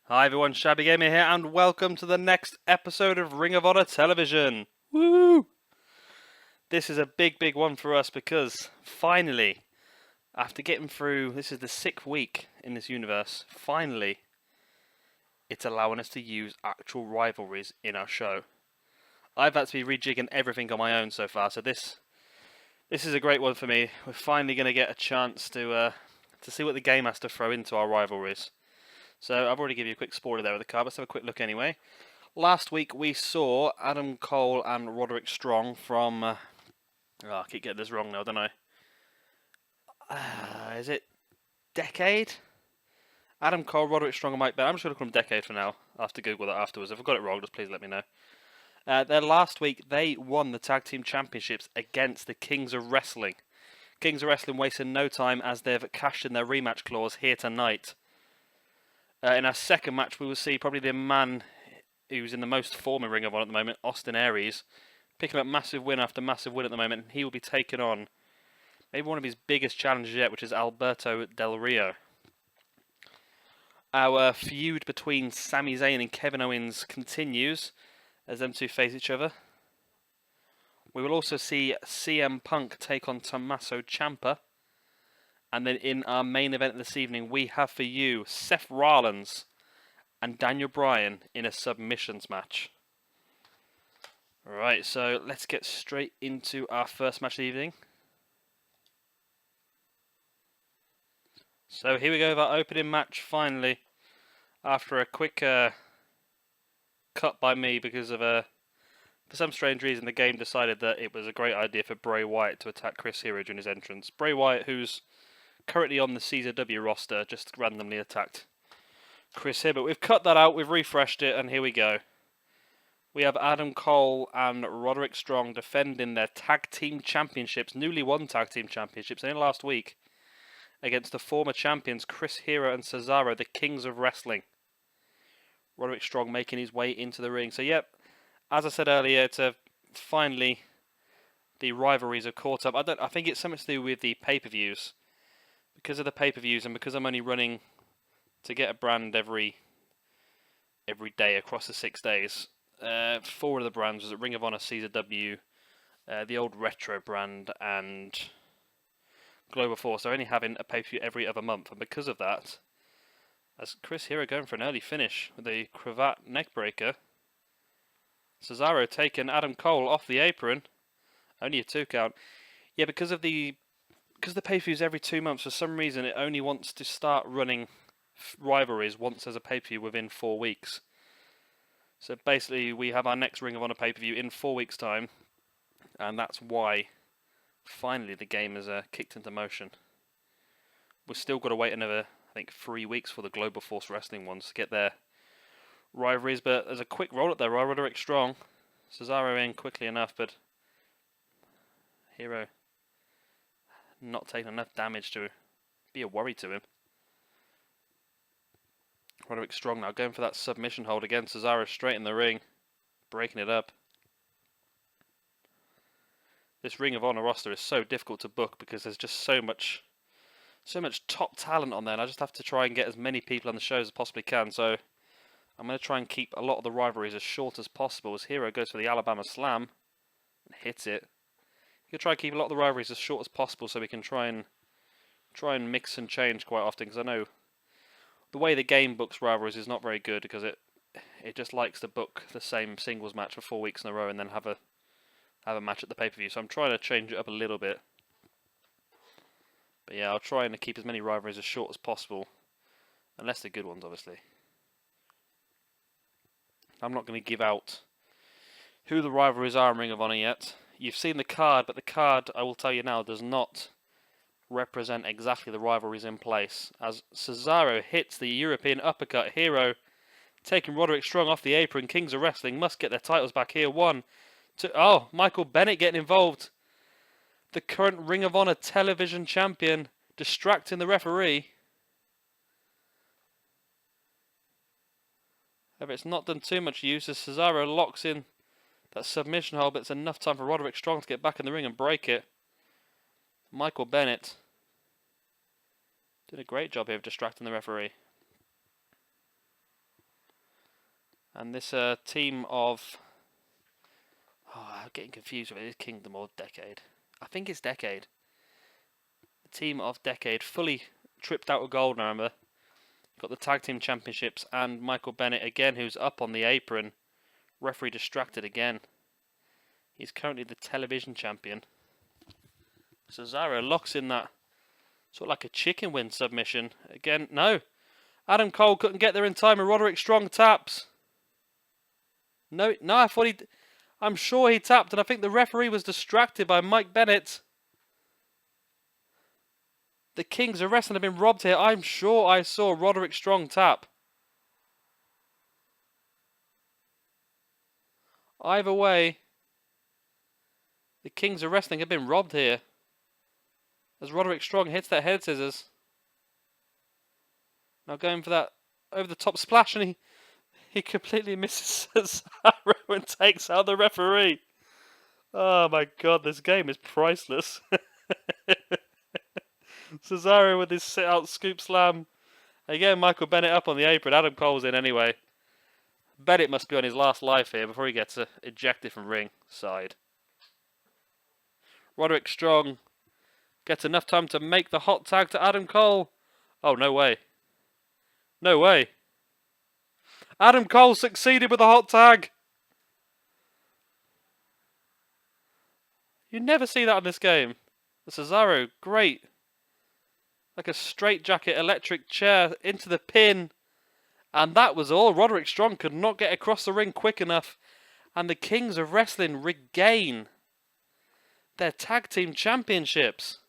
Hi everyone, Shabby Gamer here, and welcome to the next episode of Ring of Honor Television. Woo! This is a big one for us because finally, after getting through, this is the 6th week in this universe, finally, it's allowing us to use actual rivalries in our show. I've had to be rejigging everything on my own so far, so this is a great one for me. We're finally going to get a chance to see what the game has to throw into our rivalries. So I've already given you a quick spoiler there of the card. Let's have a quick look anyway. Last week we saw Adam Cole and Roderick Strong from... I keep getting this wrong now, don't I? Is it Decade? Adam Cole, Roderick Strong and Mike Bennett. I'm just going to call them Decade for now. I'll have to Google that afterwards. If I've got it wrong, just please let me know. Then last week they won the Tag Team Championships against the Kings of Wrestling. Kings of Wrestling wasting no time as they've cashed in their rematch clause here tonight. In our second match, we will see probably the man who's in the most form in Ring of Honor at the moment, Austin Aries, picking up massive win after massive win at the moment, and he will be taking on maybe one of his biggest challenges yet, which is Alberto Del Rio. Our feud between Sami Zayn and Kevin Owens continues as them two face each other. We will also see CM Punk take on Tommaso Ciampa. And then in our main event this evening, we have for you Seth Rollins and Daniel Bryan in a submissions match. Alright, so let's get straight into our first match of the evening. So here we go with our opening match finally. After a quick cut by me because of for some strange reason the game decided that it was a great idea for Bray Wyatt to attack Chris Hero during his entrance. Bray Wyatt, who's currently on the CZW roster, just randomly attacked Chris here, but we've cut that out, we've refreshed it, and here we go. We have Adam Cole and Roderick Strong defending their Tag Team Championships, newly won Tag Team Championships, only last week, against the former champions Chris Hero and Cesaro, the Kings of Wrestling. Roderick Strong making his way into the ring. So, yep, as I said earlier, it's finally the rivalries have caught up. I think it's something to do with the pay-per-views. Because of the pay-per-views and because I'm only running to get a brand every day across the 6 days, 4 of the brands was at Ring of Honor, CZW, the old Retro brand, and Global Force are only having a pay-per-view every other month. And because of that, as Chris Hero going for an early finish with a cravat neckbreaker, Cesaro taking Adam Cole off the apron, only a 2 count. Yeah, because the pay-per-views every 2 months, for some reason it only wants to start running rivalries once there's a pay-per-view within 4 weeks. So basically we have our next Ring of Honor pay-per-view in 4 weeks' time, and that's why finally the game has kicked into motion. We've still got to wait another, I think, 3 weeks for the Global Force Wrestling ones to get their rivalries, but there's a quick roll up there. Roderick Strong, Cesaro in quickly enough, but Hero not taking enough damage to be a worry to him. Roderick Strong now going for that submission hold again. Cesaro straight in the ring, breaking it up. This Ring of Honor roster is so difficult to book because there's just so much top talent on there, and I just have to try and get as many people on the shows as I possibly can. So I'm going to try and keep a lot of the rivalries as short as possible. As Hero goes for the Alabama Slam and hits it. You can try and keep a lot of the rivalries as short as possible so we can try and mix and change quite often, because I know the way the game books rivalries is not very good, because it just likes to book the same singles match for 4 weeks in a row and then have a match at the pay-per-view. So I'm trying to change it up a little bit. But yeah, I'll try and keep as many rivalries as short as possible, unless they're good ones, obviously. I'm not going to give out who the rivalries are in Ring of Honor yet. You've seen the card, but the card, I will tell you now, does not represent exactly the rivalries in place. As Cesaro hits the European uppercut, Hero taking Roderick Strong off the apron. Kings of Wrestling must get their titles back here. 1, 2... Oh, Michael Bennett getting involved. The current Ring of Honor television champion distracting the referee. However, it's not done too much use as Cesaro locks in that submission hold, but it's enough time for Roderick Strong to get back in the ring and break it. Michael Bennett did a great job here of distracting the referee. And this team of... Oh, I'm getting confused with it. Is Kingdom or Decade? I think it's Decade. The team of Decade, fully tripped out of gold, I remember. Got the Tag Team Championships and Michael Bennett again, who's up on the apron. Referee distracted again. He's currently the television champion. Cesaro locks in that sort of like a chicken wing submission. Again, no. Adam Cole couldn't get there in time and Roderick Strong taps. No, I thought I'm sure he tapped, and I think the referee was distracted by Mike Bennett. The Kings of Wrestling have been robbed here. I'm sure I saw Roderick Strong tap. Either way, the Kings of Wrestling have been robbed here. As Roderick Strong hits that head scissors. Now going for that over the top splash, and he completely misses Cesaro and takes out the referee. Oh my god, this game is priceless. Cesaro with his sit-out scoop slam. Again, Michael Bennett up on the apron. Adam Cole's in anyway. Bennett must be on his last life here before he gets ejected from ring side. Roderick Strong gets enough time to make the hot tag to Adam Cole. Oh, no way. No way. Adam Cole succeeded with the hot tag. You never see that in this game. The Cesaro, great. Like a straitjacket electric chair into the pin. And that was all. Roderick Strong could not get across the ring quick enough. And the Kings of Wrestling regain their tag team championships.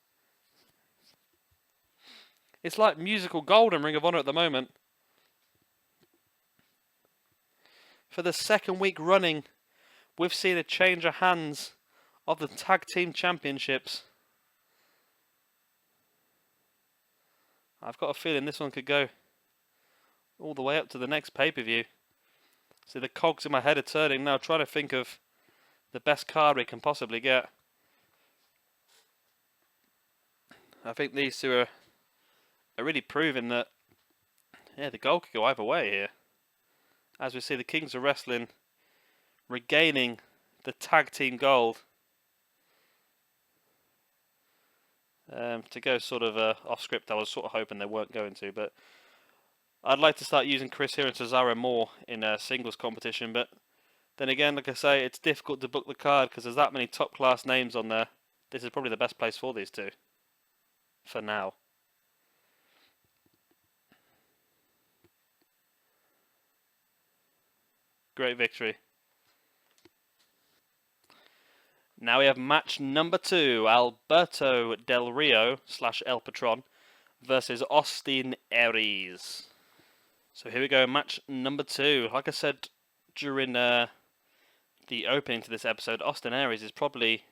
It's like musical gold in Ring of Honor at the moment. For the second week running, we've seen a change of hands of the tag team championships. I've got a feeling this one could go all the way up to the next pay-per-view. So the cogs in my head are turning now, trying to think of the best card we can possibly get. I think these two are really proving that, yeah, the goal could go either way here. As we see the Kings of Wrestling regaining the tag team gold. To go sort of off script, I was sort of hoping they weren't going to, but I'd like to start using Chris here and Cesaro more in a singles competition, but then again, like I say, it's difficult to book the card because there's that many top class names on there. This is probably the best place for these two. For now. Great victory. Now we have match number 2. Alberto Del Rio / El Patron versus Austin Aries. So here we go, match number 2. Like I said during the opening to this episode, Austin Aries is probably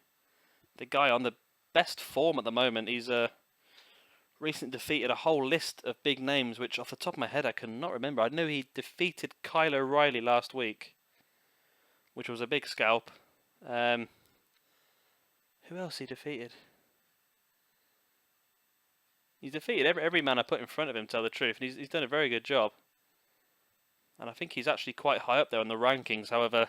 the guy on the best form at the moment. He's recently defeated a whole list of big names, which off the top of my head I cannot remember. I know he defeated Kyle O'Reilly last week, which was a big scalp. Who else he defeated? He's defeated every man I put in front of him, to tell the truth, and he's done a very good job. And I think he's actually quite high up there on the rankings. However,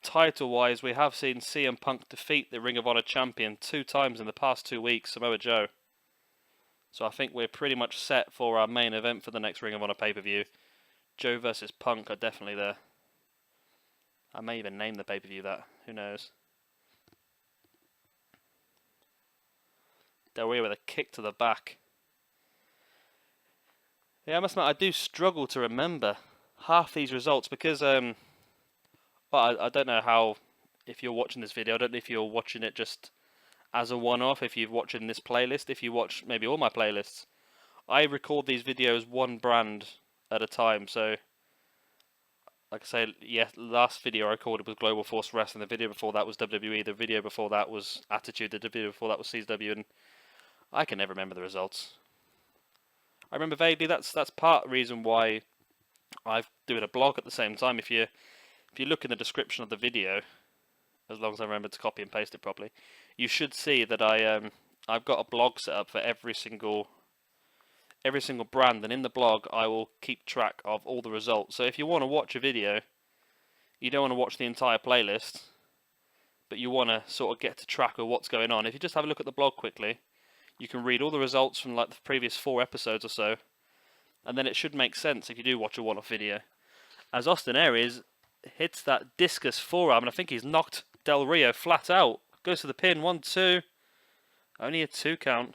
title-wise, we have seen CM Punk defeat the Ring of Honor champion 2 times in the past 2 weeks, Samoa Joe. So I think we're pretty much set for our main event for the next Ring of Honor pay-per-view. Joe versus Punk are definitely there. I may even name the pay-per-view that. Who knows? Del Rio with a kick to the back. Yeah, I must admit, I do struggle to remember half these results because, well, I don't know how, if you're watching this video, I don't know if you're watching it just as a one-off, if you're watching this playlist, if you watch maybe all my playlists. I record these videos one brand at a time, so, like I say, yeah, last video I recorded was Global Force Wrestling, the video before that was WWE, the video before that was Attitude, the video before that was CW, and I can never remember the results. I remember vaguely. That's part of the reason why I'm doing a blog at the same time. If you look in the description of the video, as long as I remember to copy and paste it properly, you should see that I've got a blog set up for every single every single brand, and in the blog I will keep track of all the results. So if you want to watch a video, you don't want to watch the entire playlist, but you want to sort of get to track of what's going on. If you just have a look at the blog quickly, you can read all the results from like the previous 4 episodes or so, and then it should make sense if you do watch a one-off video. As Austin Aries hits that discus forearm, and I think he's knocked Del Rio flat out. Goes to the pin, 1, 2. Only a 2 count.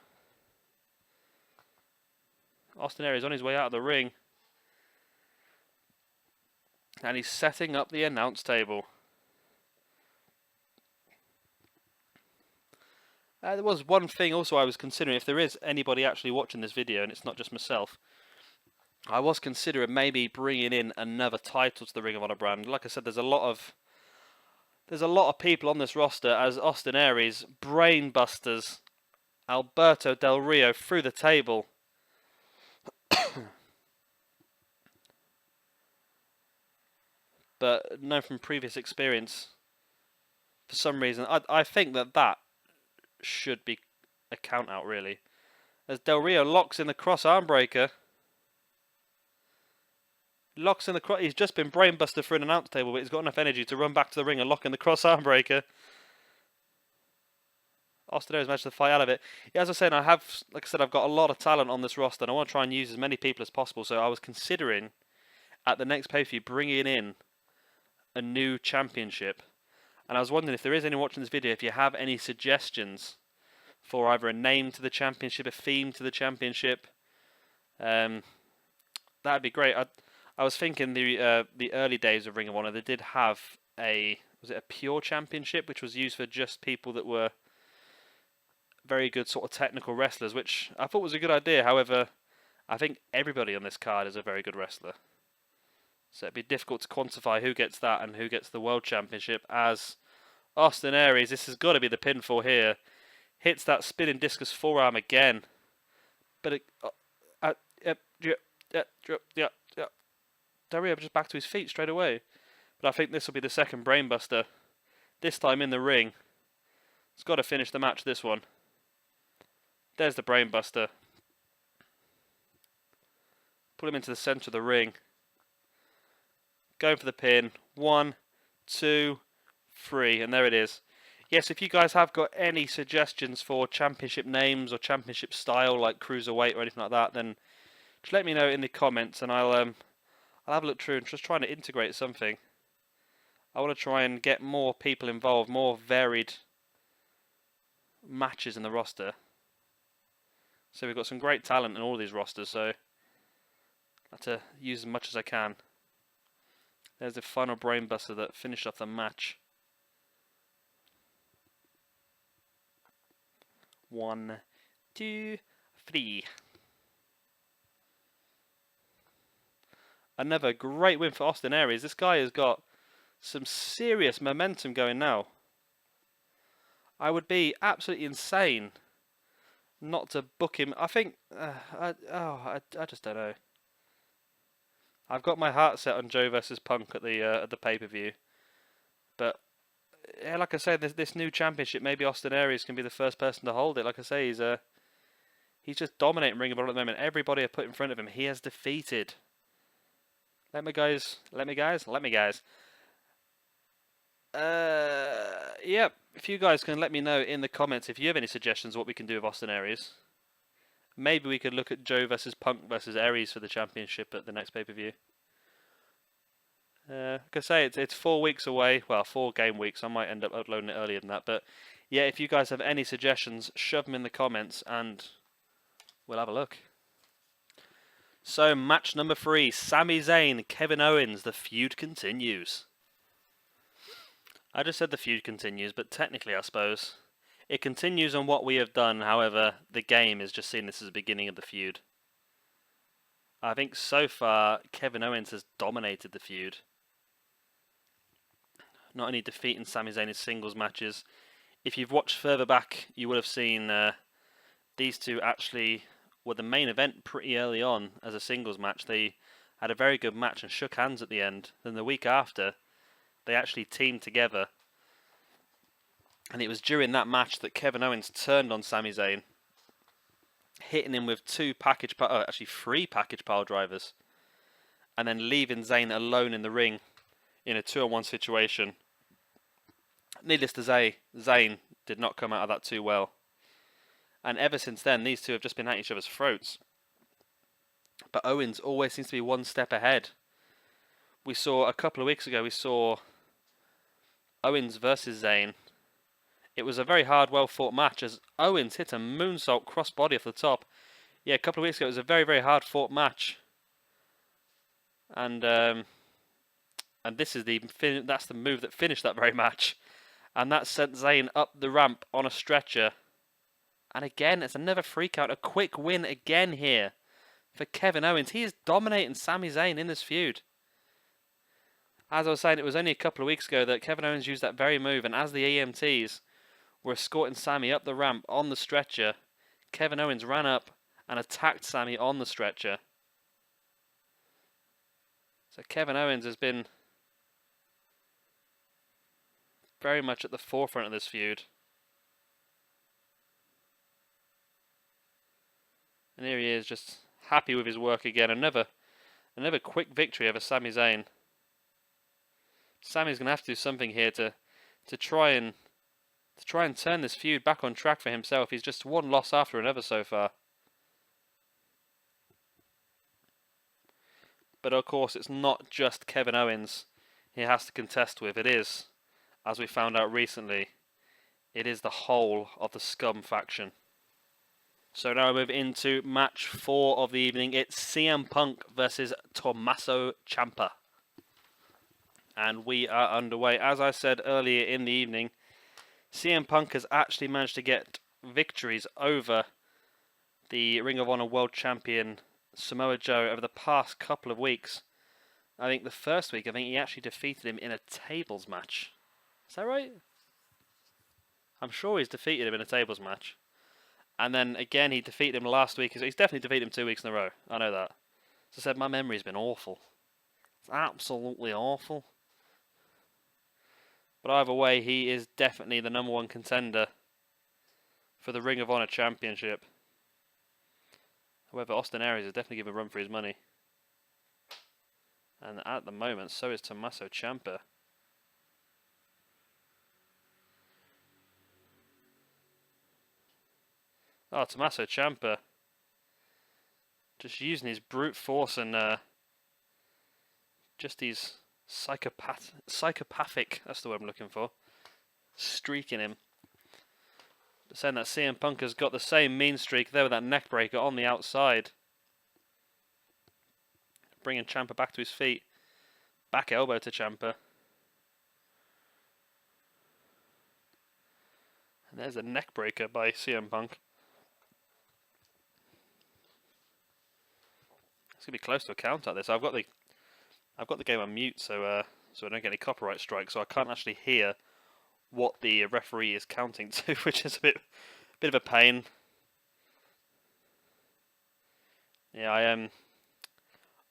Austin Aries on his way out of the ring. And he's setting up the announce table. There was one thing also I was considering, if there is anybody actually watching this video and it's not just myself, I was considering maybe bringing in another title to the Ring of Honor brand. Like I said, there's a lot of people on this roster as Austin Aries, Brainbusters, Alberto Del Rio through the table. But known from previous experience, for some reason, I think that should be a count out really. As Del Rio locks in the cross arm breaker. Locks in the cross. He's just been brainbuster for an announce table, but he's got enough energy to run back to the ring and lock in the cross arm breaker. Austin Aries managed to fight out of it. Yeah, as I was saying, like I said, I've got a lot of talent on this roster, and I want to try and use as many people as possible. So I was considering at the next pay-per-view bringing in a new championship. And I was wondering if there is anyone watching this video, if you have any suggestions for either a name to the championship, a theme to the championship. That'd be great. I was thinking the early days of Ring of Honor, they did have was it a pure championship, which was used for just people that were very good sort of technical wrestlers, which I thought was a good idea. However, I think everybody on this card is a very good wrestler. So it'd be difficult to quantify who gets that and who gets the World Championship, as Austin Aries, this has got to be the pinfall here, hits that spinning discus forearm again. But Del Rio just back to his feet straight away. But I think this will be the second brainbuster. This time in the ring. It's got to finish the match, this one. There's the brainbuster. Put him into the centre of the ring. Going for the pin. 1, 2, 3. And there it is. Yes, if you guys have got any suggestions for championship names or championship style, like Cruiserweight or anything like that, then just let me know in the comments, and I'll have a look through and just trying to integrate something. I want to try and get more people involved, more varied matches in the roster. So we've got some great talent in all these rosters, so I have to use as much as I can. There's the final brainbuster that finished off the match. 1, 2, 3. Another great win for Austin Aries. This guy has got some serious momentum going now. I would be absolutely insane not to book him. I think, I just don't know. I've got my heart set on Joe versus Punk at the pay-per-view, but yeah, like I say, this new championship, maybe Austin Aries can be the first person to hold it. Like I say, he's just dominating Ring of Honor at the moment. Everybody I put in front of him, he has defeated. Let me guys. Yeah, if you guys can let me know in the comments if you have any suggestions what we can do with Austin Aries. Maybe we could look at Joe versus Punk versus Aries for the championship at the next pay-per-view. Like I say, it's 4 weeks away. Well, 4 game weeks. I might end up uploading it earlier than that. But yeah, if you guys have any suggestions, shove them in the comments and we'll have a look. So, match number 3, Sami Zayn, Kevin Owens, the feud continues. I just said the feud continues, but technically I suppose it continues on what we have done. However, the game is just seeing this as the beginning of the feud. I think so far, Kevin Owens has dominated the feud. Not only defeating Sami Zayn in singles matches. If you've watched further back, you would have seen these two actually were the main event pretty early on as a singles match. They had a very good match and shook hands at the end. Then the week after, they actually teamed together. And it was during that match that Kevin Owens turned on Sami Zayn hitting him with three package pile drivers, and then leaving Zayn alone in the ring in a 2-on-1 situation. Needless to say, Zayn did not come out of that too well. And ever since then, these two have just been at each other's throats. But Owens always seems to be one step ahead. We saw a couple of weeks ago, we saw Owens versus Zayn. It was a very hard, well-fought match as Owens hit a moonsault crossbody off the top. Yeah, a couple of weeks ago, it was a very, very hard-fought match. And this is that's the move that finished that very match. And that sent Zayn up the ramp on a stretcher. And again, it's another freak out. A quick win again here for Kevin Owens. He is dominating Sami Zayn in this feud. As I was saying, it was only a couple of weeks ago that Kevin Owens used that very move. And as the EMTs were escorting Sami up the ramp on the stretcher, Kevin Owens ran up and attacked Sami on the stretcher. So Kevin Owens has been very much at the forefront of this feud. And here he is, just happy with his work again. Another quick victory over Sami Zayn. Sami's going to have to do something here to try and turn this feud back on track for himself. He's just one loss after another so far. But of course, it's not just Kevin Owens he has to contest with. It is, as we found out recently, it is the whole of the Scum faction. So now we move into match 4 of the evening. It's CM Punk versus Tommaso Ciampa. And we are underway. As I said earlier in the evening, CM Punk has actually managed to get victories over the Ring of Honor World Champion Samoa Joe over the past couple of weeks. I think the first week, he actually defeated him in a tables match. Is that right? I'm sure he's defeated him in a tables match. And then again, he defeated him last week. He's definitely defeated him 2 weeks in a row. I know that. As I said, my memory's been awful. It's absolutely awful. But either way, he is definitely the #1 contender for the Ring of Honor Championship. However, Austin Aries is definitely giving a run for his money. And at the moment, so is Tommaso Ciampa. Oh, Tommaso Ciampa. Just using his brute force and just these psychopathic, that's the word I'm looking for, streak in him. But saying that CM Punk has got the same mean streak there with that neckbreaker on the outside. Bringing Ciampa back to his feet. Back elbow to Ciampa. And there's a neckbreaker by CM Punk. It's gonna be close to a count at this. I've got the game on mute, so I don't get any copyright strikes, so I can't actually hear what the referee is counting to, which is a bit of a pain. Yeah,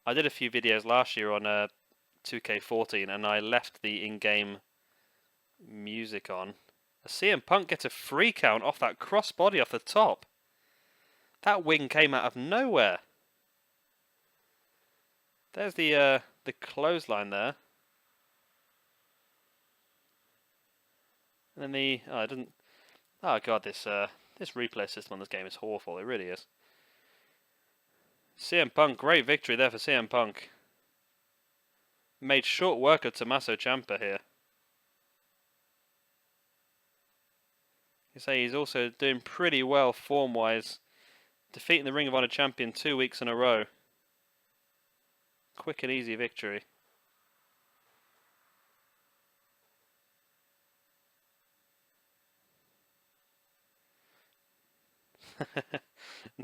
I did a few videos last year on 2K14, and I left the in-game music on. CM Punk gets a free count off that crossbody off the top. That wing came out of nowhere. There's the clothesline there. And then I didn't. Oh god, this replay system on this game is awful. It really is. CM Punk, great victory there for CM Punk. Made short work of Tommaso Ciampa here. You say he's also doing pretty well form-wise, defeating the Ring of Honor champion 2 weeks in a row. Quick and easy victory.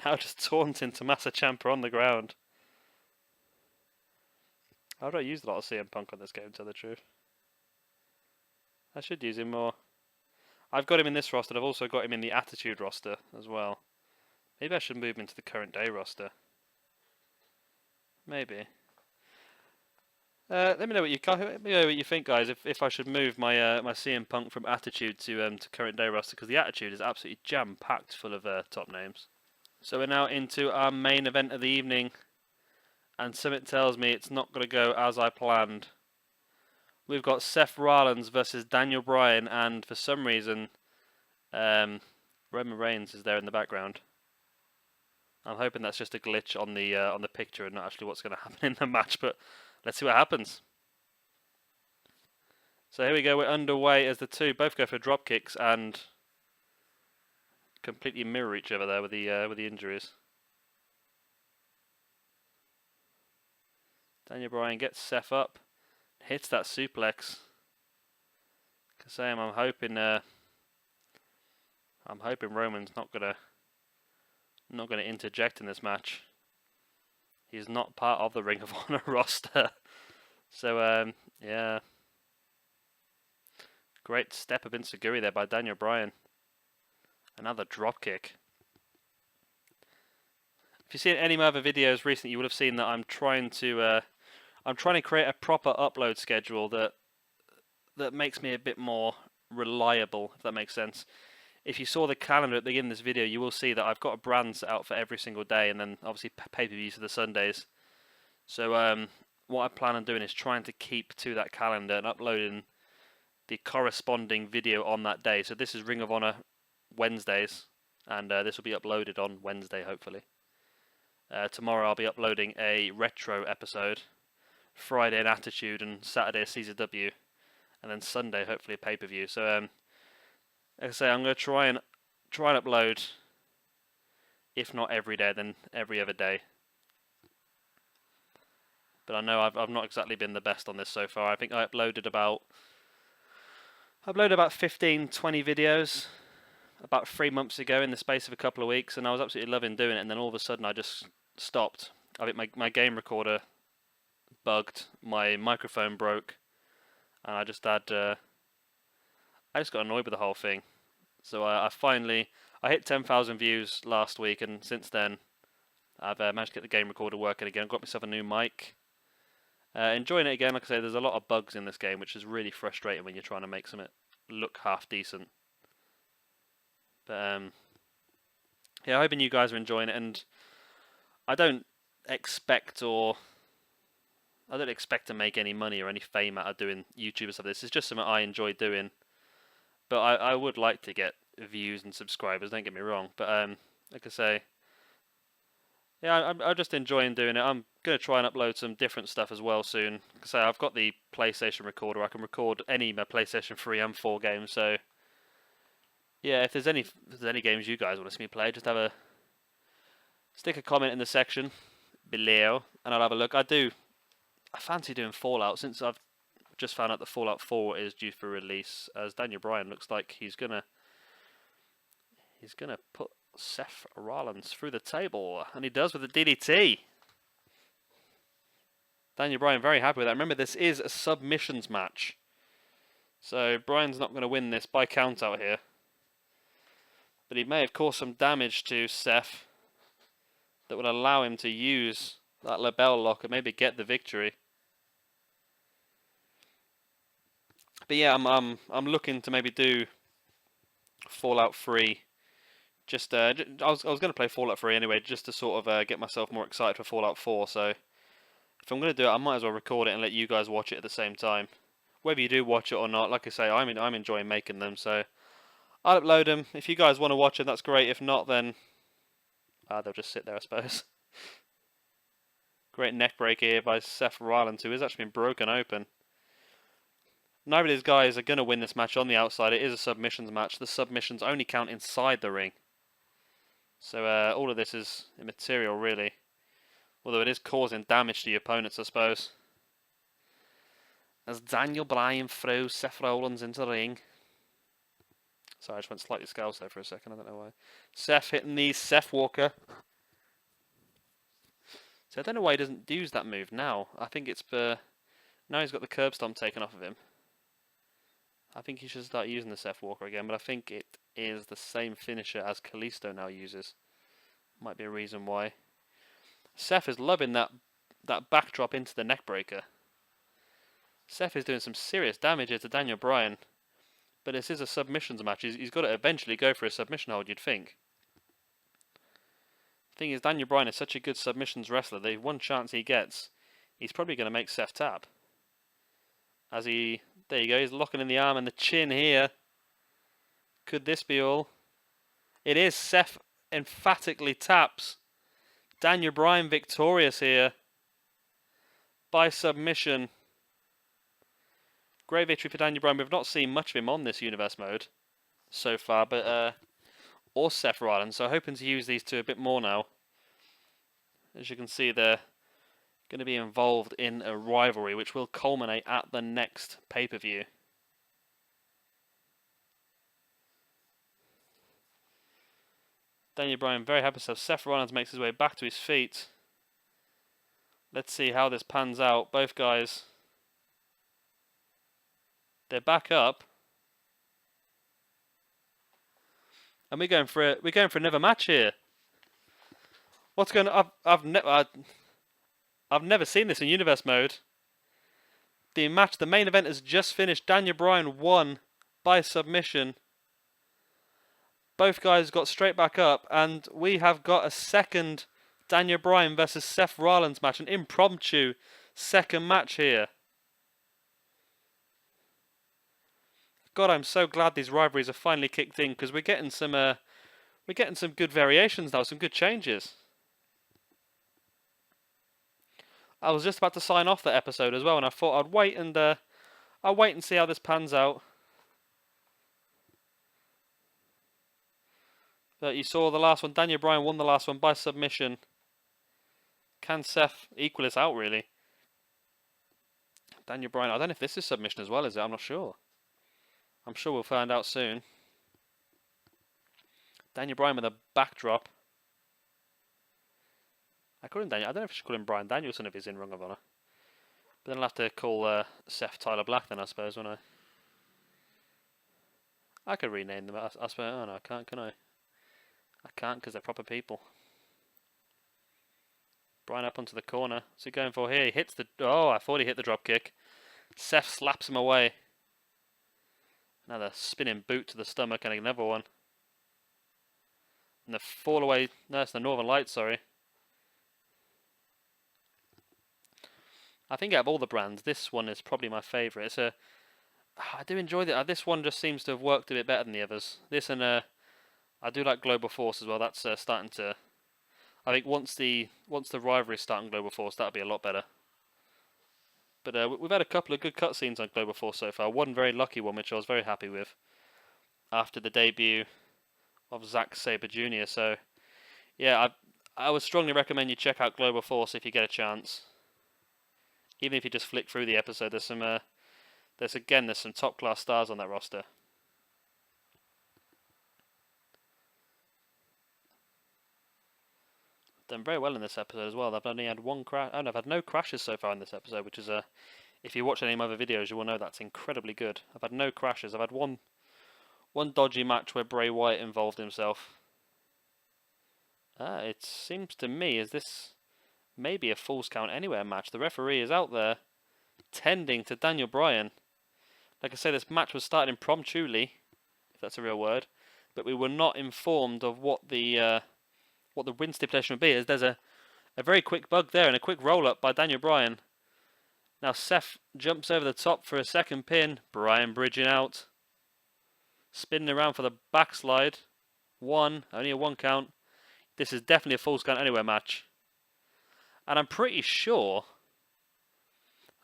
Now just taunting Tommaso Ciampa on the ground. I don't use a lot of CM Punk on this game, to tell the truth. I should use him more. I've got him in this roster, and I've also got him in the Attitude roster as well. Maybe I should move him into the current day roster. Maybe. Let me know what you think, guys. If I should move my my CM Punk from Attitude to current day roster, because the Attitude is absolutely jam packed full of top names. So we're now into our main event of the evening, and something tells me it's not going to go as I planned. We've got Seth Rollins versus Daniel Bryan, and for some reason, Roman Reigns is there in the background. I'm hoping that's just a glitch on the picture and not actually what's going to happen in the match, but let's see what happens. So here we go, we're underway as the two both go for drop kicks and completely mirror each other there with the injuries. Daniel Bryan gets Seth up, hits that suplex. Sam, I'm hoping Roman's not gonna interject in this match. He's not part of the Ring of Honor roster. So yeah. Great step of Inseguri there by Daniel Bryan. Another drop kick. If you've seen any of my other videos recently, you would have seen that I'm trying to create a proper upload schedule that makes me a bit more reliable, if that makes sense. If you saw the calendar at the beginning of this video, you will see that I've got a brand set out for every single day, and then obviously pay-per-views for the Sundays. So what I plan on doing is trying to keep to that calendar and uploading the corresponding video on that day. So this is Ring of Honor Wednesdays, and this will be uploaded on Wednesday, hopefully. Tomorrow I'll be uploading a retro episode, Friday an Attitude, and Saturday a CZW, and then Sunday hopefully a pay-per-view. So like I say, I'm going to try and upload, if not every day, then every other day. But I know I've not exactly been the best on this so far. I think I uploaded about 15, 20 videos about 3 months ago in the space of a couple of weeks, and I was absolutely loving doing it, and then all of a sudden I just stopped. I think my game recorder bugged, my microphone broke, and I just got annoyed with the whole thing. So I hit 10,000 views last week, and since then I've managed to get the game recorder working again. Got myself a new mic. Enjoying it again. Like I say, there's a lot of bugs in this game, which is really frustrating when you're trying to make something look half decent. But yeah, hoping you guys are enjoying it, and I don't expect to make any money or any fame out of doing YouTube and stuff. This is just something I enjoy doing. But I would like to get views and subscribers, don't get me wrong. But like I say, yeah, I'm just enjoying doing it. I'm going to try and upload some different stuff as well soon. Like I say, I've got the PlayStation recorder. I can record any of my PlayStation 3 and 4 games. So yeah, if there's any games you guys want to see me play, just stick a comment in the section below, and I'll have a look. I fancy doing Fallout, since I've just found out that Fallout 4 is due for release, as Daniel Bryan looks like he's gonna put Seth Rollins through the table, and he does with a DDT. Daniel Bryan very happy with that. Remember, this is a submissions match, so Bryan's not going to win this by count out here, but he may have caused some damage to Seth that would allow him to use that label lock and maybe get the victory. But yeah, I'm looking to maybe do Fallout 3. I was going to play Fallout 3 anyway, just to sort of get myself more excited for Fallout 4. So if I'm going to do it, I might as well record it and let you guys watch it at the same time. Whether you do watch it or not, like I say, I'm enjoying making them. So I'll upload them. If you guys want to watch them, that's great. If not, then they'll just sit there, I suppose. Great neck breaker here by Seth Rollins, who has actually been broken open. Neither of these guys are going to win this match on the outside. It is a submissions match. The submissions only count inside the ring. So all of this is immaterial, really. Although it is causing damage to your opponents, I suppose. As Daniel Bryan throws Seth Rollins into the ring. Sorry, I just went slightly scouse there for a second. I don't know why. Seth hitting the Seth Walker. So I don't know why he doesn't use that move now. I think it's for... Now he's got the curb stomp taken off of him. I think he should start using the Seth Walker again, but I think it is the same finisher as Kalisto now uses. Might be a reason why. Seth is loving that backdrop into the neckbreaker. Seth is doing some serious damage here to Daniel Bryan. But this is a submissions match. He's got to eventually go for a submission hold, you'd think. Thing is, Daniel Bryan is such a good submissions wrestler that one chance he gets, he's probably going to make Seth tap. There you go, he's locking in the arm and the chin here. Could this be all? It is. Seth emphatically taps. Daniel Bryan victorious here by submission. Great victory for Daniel Bryan. We've not seen much of him on this universe mode so far, but or Seth Rollins, so hoping to use these two a bit more now. As you can see, they're going to be involved in a rivalry which will culminate at the next pay-per-view. Daniel Bryan very happy, so Seth Rollins makes his way back to his feet. Let's see how this pans out. Both guys, they're back up. And we're going for another match here. What's going on? I've never seen this in universe mode. The main event has just finished. Daniel Bryan won by submission. Both guys got straight back up, and we have got a second Daniel Bryan versus Seth Rollins match, an impromptu second match here. God, I'm so glad these rivalries are finally kicked in, because we're getting some good variations now, some good changes. I was just about to sign off that episode as well, and I thought I'd wait and see how this pans out. But you saw the last one. Daniel Bryan won the last one by submission. Can Seth equal this out, really? Daniel Bryan, I don't know if this is submission as well, is it? I'm not sure. I'm sure we'll find out soon. Daniel Bryan with a backdrop. I don't know if I should call him Bryan Danielson if he's in Ring of Honor. But then I'll have to call Seth Tyler Black then, I suppose, won't I? I could rename them, I suppose. Oh no, I can't, can I? I can't because they're proper people. Bryan up onto the corner. What's he going for here? He hits the... Oh, I thought he hit the drop kick. Seth slaps him away. Another spinning boot to the stomach and another one. And the fall away... No, it's the Northern Lights, sorry. I think out of all the brands, this one is probably my favourite. I do enjoy it. This one just seems to have worked a bit better than the others. This and I do like Global Force as well. That's starting to... I think once the rivalry is starting Global Force, that'll be a lot better. But we've had a couple of good cutscenes on Global Force so far. One very lucky one, which I was very happy with, after the debut of Zack Sabre Jr. So, yeah, I would strongly recommend you check out Global Force if you get a chance. Even if you just flick through the episode, there's some top class stars on that roster. Done very well in this episode as well. I've only had one crash. Oh no, I've had no crashes so far in this episode, which is if you watch any of my other videos, you will know that's incredibly good. I've had no crashes. I've had one dodgy match where Bray Wyatt involved himself. It seems to me as this may be a Falls Count Anywhere match. The referee is out there tending to Daniel Bryan. Like I say, this match was started impromptuly, if that's a real word, but we were not informed of what the win stipulation would be. As there's a very quick bug there and a quick roll up by Daniel Bryan. Now Seth jumps over the top for a second pin. Bryan bridging out, spinning around for the backslide. Only a one count. This is definitely a Falls Count Anywhere match. And I'm pretty sure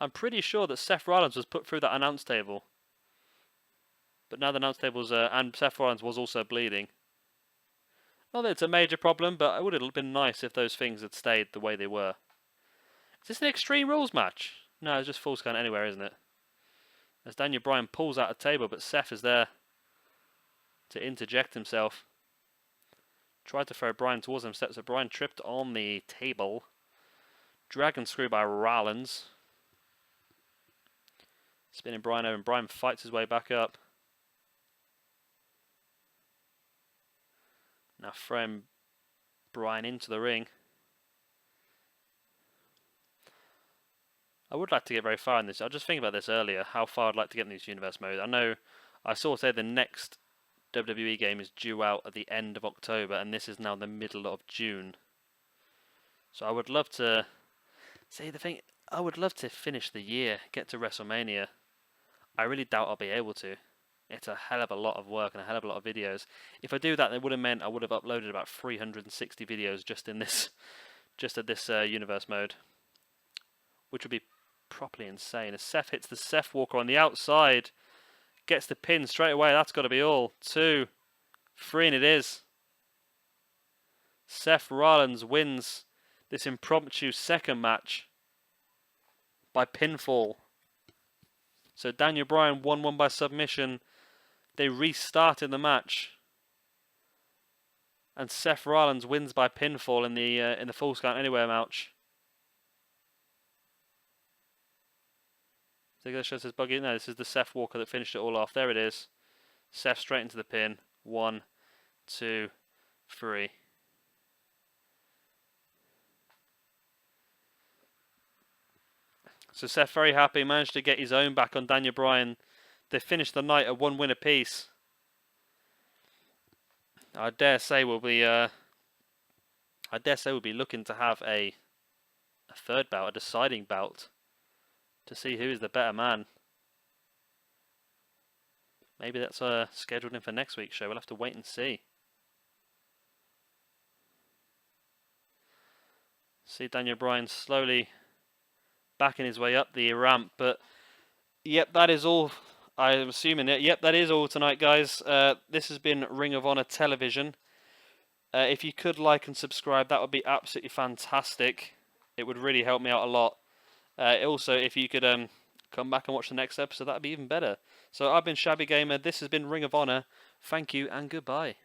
that Seth Rollins was put through that announce table. But now the announce table's and Seth Rollins was also bleeding. Not that it's a major problem, but it would have been nice if those things had stayed the way they were. Is this an Extreme Rules match? No, it's just Falls Count Anywhere, isn't it? As Daniel Bryan pulls out a table, but Seth is there to interject himself. Tried to throw Bryan towards him, so Bryan tripped on the table. Dragon screw by Rollins. Spinning Bryan over, and Bryan fights his way back up. Now throwing Bryan into the ring. I would like to get very far in this. I was just thinking about this earlier, how far I'd like to get in this universe mode. I know I saw say the next WWE game is due out at the end of October, and this is now the middle of June. So I would love to see the thing. I would love to finish the year, get to WrestleMania. I really doubt I'll be able to. It's a hell of a lot of work and a hell of a lot of videos. If I do that, it would have meant I would have uploaded about 360 videos just in this, just at this universe mode, which would be properly insane. As Seth hits the Seth Walker on the outside, gets the pin straight away. That's got to be all. 2, 3, and it is. Seth Rollins wins this impromptu second match by pinfall. So Daniel Bryan won by submission. They restarted the match, and Seth Rollins wins by pinfall in the Falls Count Anywhere match. So this shows his buggy. No, this is the Seth Walker that finished it all off. There it is. Seth straight into the pin. 1, 2, 3. So Seth very happy, managed to get his own back on Daniel Bryan. They finished the night at 1 win apiece. I dare say we'll be looking to have a third bout, a deciding bout, to see who is the better man. Maybe that's scheduled in for next week's show. We'll have to wait and see. See Daniel Bryan slowly backing his way up the ramp, but yep, that is all. I'm assuming it. Yep, that is all tonight, guys. This has been Ring of Honor Television. If you could like and subscribe, that would be absolutely fantastic. It would really help me out a lot. Also, if you could come back and watch the next episode, that would be even better. So I've been Shabby Gamer. This has been Ring of Honor. Thank you and goodbye.